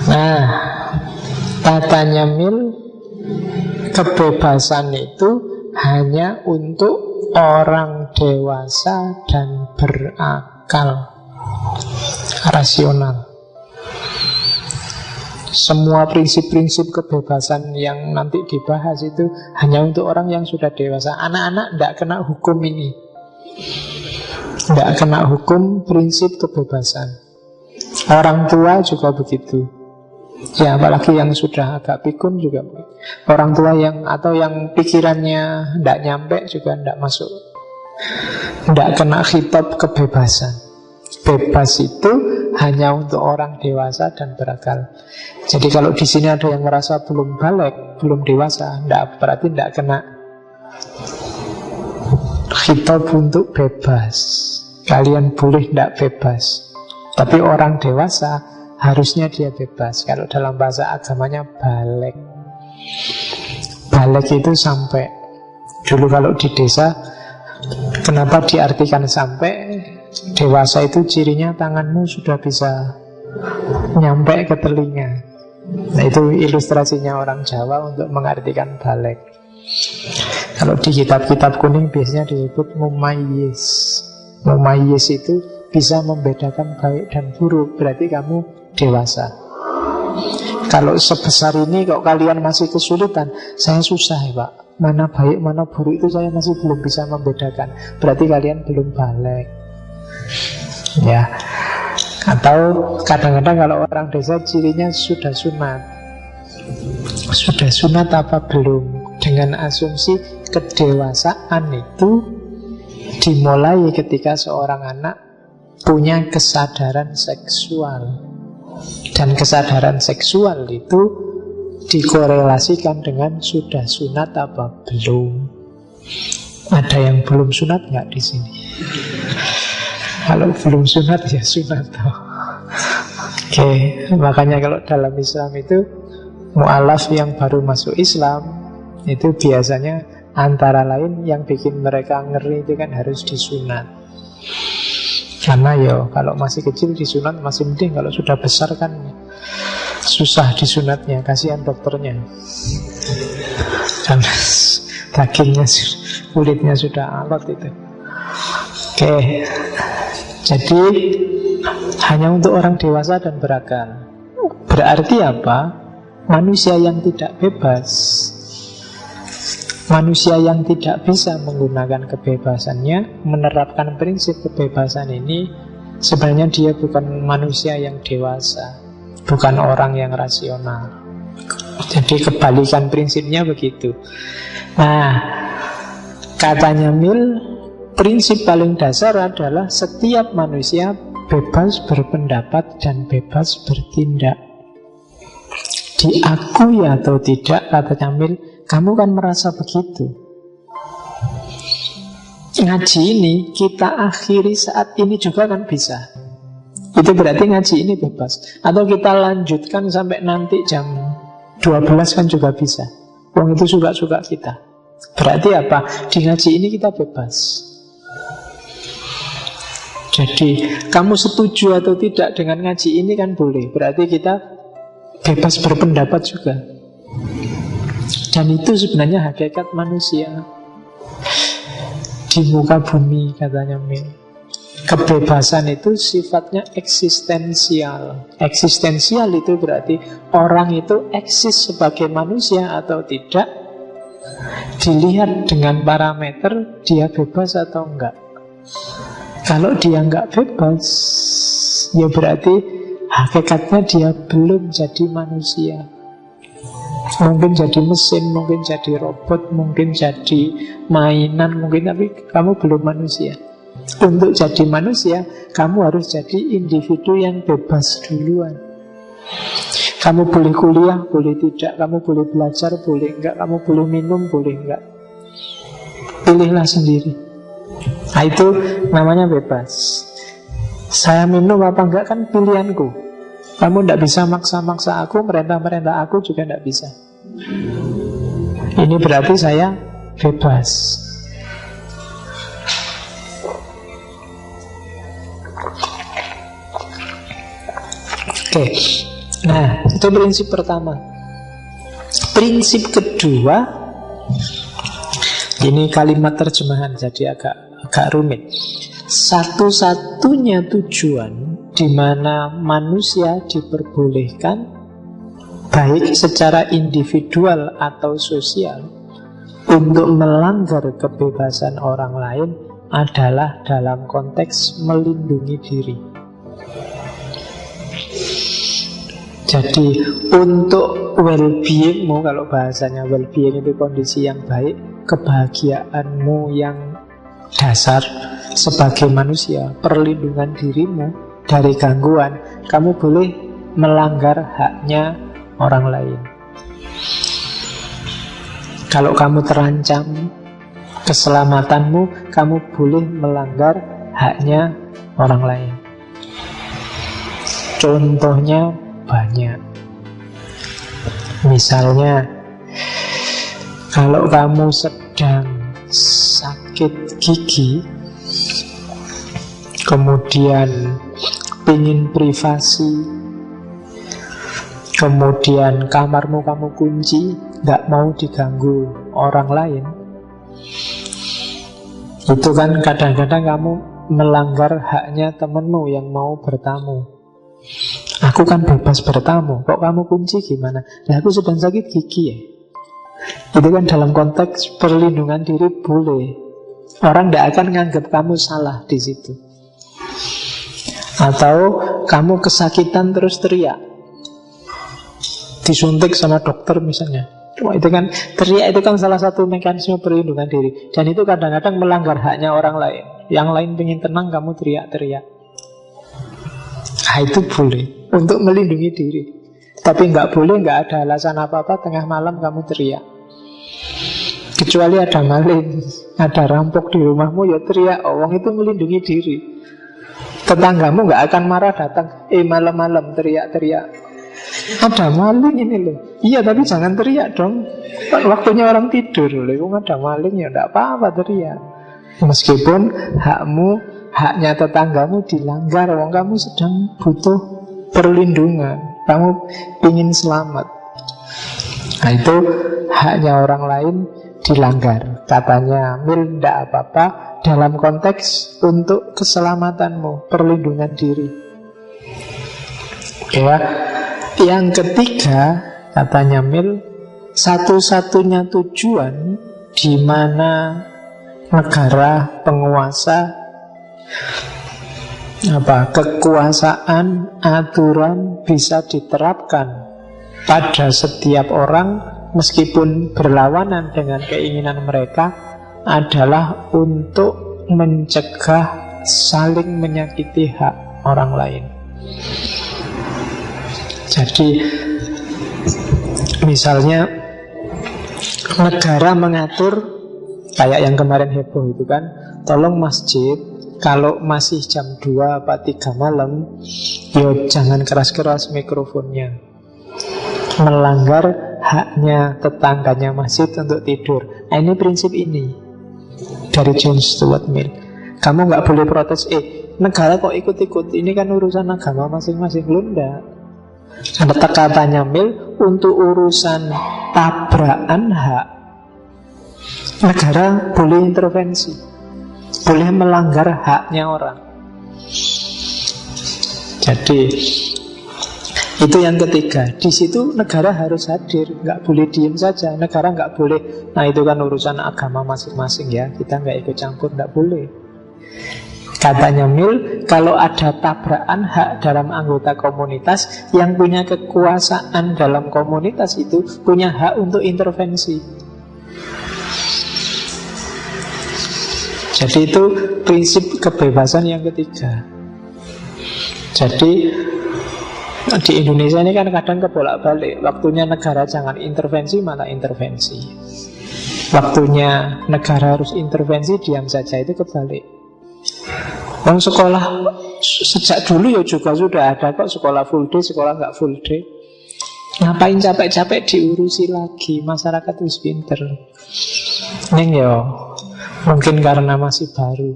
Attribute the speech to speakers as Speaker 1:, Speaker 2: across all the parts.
Speaker 1: Nah, katanya Mill, kebebasan itu hanya untuk orang dewasa dan berakal, rasional. Semua prinsip-prinsip kebebasan yang nanti dibahas itu hanya untuk orang yang sudah dewasa. Anak-anak tidak kena hukum ini, tidak kena hukum prinsip kebebasan. Orang tua juga begitu. Ya, apalagi yang sudah agak pikun juga. Orang tua yang atau yang pikirannya tidak nyampe juga tidak masuk, tidak kena khitab kebebasan. Bebas itu hanya untuk orang dewasa dan berakal. Jadi kalau di sini ada yang merasa belum balik, belum dewasa, berarti tidak kena khitab untuk bebas. Kalian boleh tidak bebas, tapi orang dewasa harusnya dia bebas. Kalau dalam bahasa agamanya balik. Balik itu sampai. Dulu kalau di desa, kenapa diartikan sampai? Dewasa itu cirinya tanganmu sudah bisa nyampe ke telinga. Nah, itu ilustrasinya orang Jawa untuk mengartikan balik. Kalau di kitab-kitab kuning biasanya disebut mumayyiz. Mumayyiz itu bisa membedakan baik dan buruk, berarti kamu dewasa. Kalau sebesar ini kok kalian masih kesulitan, saya susah ya Pak, mana baik mana buruk itu saya masih belum bisa membedakan, berarti kalian belum balik. Ya. Atau kadang-kadang kalau orang desa cirinya sudah sunat. Sudah sunat apa belum? Dengan asumsi kedewasaan itu dimulai ketika seorang anak punya kesadaran seksual. Dan kesadaran seksual itu dikorelasikan dengan sudah sunat apa belum. Ada yang belum sunat nggak di sini? Kalau belum sunat ya sunat. Oke, makanya kalau dalam Islam itu mu'alaf yang baru masuk Islam itu biasanya antara lain yang bikin mereka ngeri itu kan harus disunat. Karena ya kalau masih kecil disunat masih mending, kalau sudah besar kan susah disunatnya, kasihan dokternya. Karena dagingnya, kulitnya sudah alot itu. Oke, jadi hanya untuk orang dewasa dan berakal. Berarti apa? Manusia yang tidak bebas, manusia yang tidak bisa menggunakan kebebasannya, menerapkan prinsip kebebasan ini, sebenarnya dia bukan manusia yang dewasa, bukan orang yang rasional. Jadi kebalikan prinsipnya begitu. Nah, katanya Mill, prinsip paling dasar adalah setiap manusia bebas berpendapat dan bebas bertindak. Diakui atau tidak, katanya Mill, kamu kan merasa begitu. Ngaji ini kita akhiri saat ini juga kan bisa. Itu berarti ngaji ini bebas. Atau kita lanjutkan sampai nanti jam 12 kan juga bisa. Wong itu suka-suka kita. Berarti apa? Di ngaji ini kita bebas. Jadi kamu setuju atau tidak dengan ngaji ini kan boleh. Berarti kita bebas berpendapat juga. Dan itu sebenarnya hakikat manusia di muka bumi, katanya Mill. Kebebasan itu sifatnya eksistensial. Eksistensial itu berarti orang itu eksis sebagai manusia atau tidak dilihat dengan parameter dia bebas atau enggak. Kalau dia enggak bebas, ya berarti hakikatnya dia belum jadi manusia. Mungkin jadi mesin, mungkin jadi robot, mungkin jadi mainan, mungkin, tapi kamu belum manusia. Untuk jadi manusia, kamu harus jadi individu yang bebas duluan. Kamu boleh kuliah, boleh tidak. Kamu boleh belajar, boleh enggak. Kamu boleh minum, boleh enggak. Pilihlah sendiri. Nah, itu namanya bebas. Saya minum apa enggak kan pilihanku. Kamu tidak bisa maksa-maksa aku, merintah-merintah aku juga tidak bisa. Ini berarti saya bebas. Oke. Nah, itu prinsip pertama. Prinsip kedua, ini kalimat terjemahan jadi agak rumit. Satu-satunya tujuan di mana manusia diperbolehkan, baik secara individual atau sosial, untuk melanggar kebebasan orang lain adalah dalam konteks melindungi diri. Jadi untuk well-beingmu, kalau bahasanya well-being itu kondisi yang baik, kebahagiaanmu yang dasar sebagai manusia, perlindungan dirimu dari gangguan, kamu boleh melanggar haknya orang lain. Kalau kamu terancam keselamatanmu, kamu boleh melanggar haknya orang lain. Contohnya banyak. Misalnya, kalau kamu sedang sakit gigi, kemudian pingin privasi, kemudian kamarmu kamu kunci, gak mau diganggu orang lain, itu kan kadang-kadang kamu melanggar haknya temenmu yang mau bertamu. Aku kan bebas bertamu, kok kamu kunci gimana? Nah, aku sedang sakit gigi ya. Itu kan dalam konteks perlindungan diri boleh. Orang tidak akan nganggap kamu salah di situ. Atau kamu kesakitan terus teriak, disuntik sama dokter misalnya. Wah, itu kan teriak, itu kan salah satu mekanisme perlindungan diri. Dan itu kadang-kadang melanggar haknya orang lain. Yang lain pengen tenang, kamu teriak-teriak. Nah, itu boleh untuk melindungi diri. Tapi nggak boleh, nggak ada alasan apa-apa tengah malam kamu teriak. Kecuali ada maling, ada rampok di rumahmu, ya teriak. Wong itu melindungi diri. Tetanggamu nggak akan marah datang, malam-malam teriak-teriak, ada maling ini loh. Iya, tapi jangan teriak dong, waktunya orang tidur loh. Kok ada maling, ya nggak apa-apa teriak. Meskipun haknya tetanggamu dilanggar, wong kamu sedang butuh perlindungan, kamu ingin selamat. Nah, itu haknya orang lain dilanggar. Katanya Mill, tidak apa-apa dalam konteks untuk keselamatanmu, perlindungan diri. Ya. Yang ketiga, katanya Mill, satu-satunya tujuan di mana negara penguasa kekuasaan, aturan bisa diterapkan pada setiap orang meskipun berlawanan dengan keinginan mereka adalah untuk mencegah saling menyakiti hak orang lain. Jadi misalnya negara mengatur, kayak yang kemarin heboh itu kan, tolong masjid kalau masih jam 2 atau 3 malam, yo jangan keras-keras mikrofonnya. Melanggar haknya tetangganya masjid untuk tidur. Nah, ini prinsip ini dari John Stuart Mill. Kamu nggak boleh protes, negara kok ikut-ikut, ini kan urusan agama masing-masing. Lu enggak. Ada katanya Mill, untuk urusan tabrakan hak, negara boleh intervensi, boleh melanggar haknya orang. Jadi itu yang ketiga. Di situ negara harus hadir, nggak boleh diem saja. Negara nggak boleh, nah itu kan urusan agama masing-masing ya, kita nggak ikut campur, nggak boleh. Katanya Mill, kalau ada tabrakan hak dalam anggota komunitas, yang punya kekuasaan dalam komunitas itu punya hak untuk intervensi. Jadi itu prinsip kebebasan yang ketiga. Jadi di Indonesia ini kan kadang kebolak-balik. Waktunya negara jangan intervensi, malah intervensi. Waktunya negara harus intervensi, diam saja, itu kebalik. Orang sekolah sejak dulu ya juga sudah ada kok, sekolah full day, sekolah nggak full day. Ngapain capek-capek diurusi lagi? Masyarakat itu pinter. Neng yo, mungkin karena masih baru.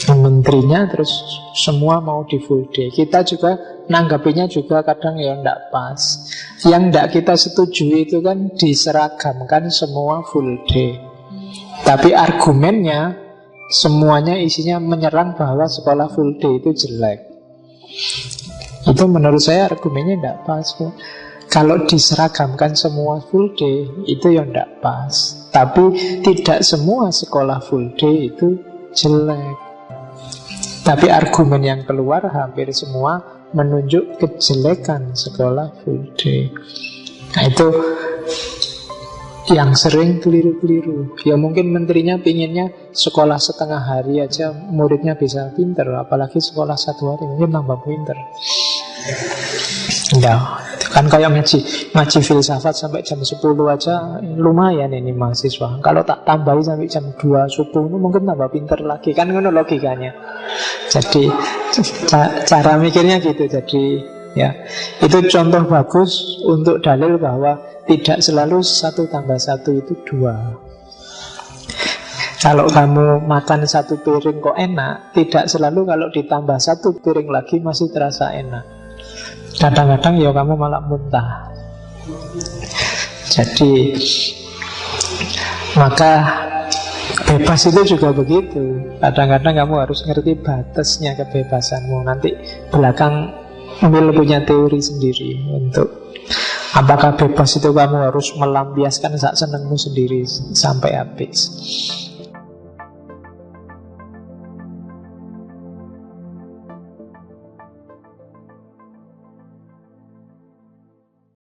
Speaker 1: menterinya, terus semua mau di full day. Kita juga nanggapinya juga kadang ya ndak pas. Yang ndak kita setujui itu kan diseragamkan semua full day. Tapi argumennya semuanya isinya menyerang bahwa sekolah full day itu jelek. Itu menurut saya argumennya ndak pas. Kalau diseragamkan semua full day itu ya ndak pas. Tapi tidak semua sekolah full day itu jelek. Tapi argumen yang keluar hampir semua menunjuk kejelekan sekolah full day. Nah itu yang sering keliru-keliru. Ya mungkin menterinya pinginnya sekolah setengah hari aja muridnya bisa pinter, apalagi sekolah 1 hari mungkin tambah pinter. Enggak, kan kayak ngaji filsafat sampai jam 10 aja lumayan ini mahasiswa. Kalau tak tambahi sampai jam 2 subuh itu mungkin tambah pinter lagi. Kan itu logikanya. Jadi cara mikirnya gitu. Jadi ya itu contoh bagus untuk dalil bahwa tidak selalu 1 tambah 1 itu 2. Kalau kamu makan 1 piring kok enak, tidak selalu kalau ditambah 1 piring lagi masih terasa enak. Kadang-kadang ya kamu malah muntah. Jadi maka bebas itu juga begitu. Kadang-kadang kamu harus ngerti batasnya kebebasanmu. Nanti belakang Mill punya teori sendiri untuk apakah bebas itu kamu harus melampiaskan sak senengmu sendiri sampai habis.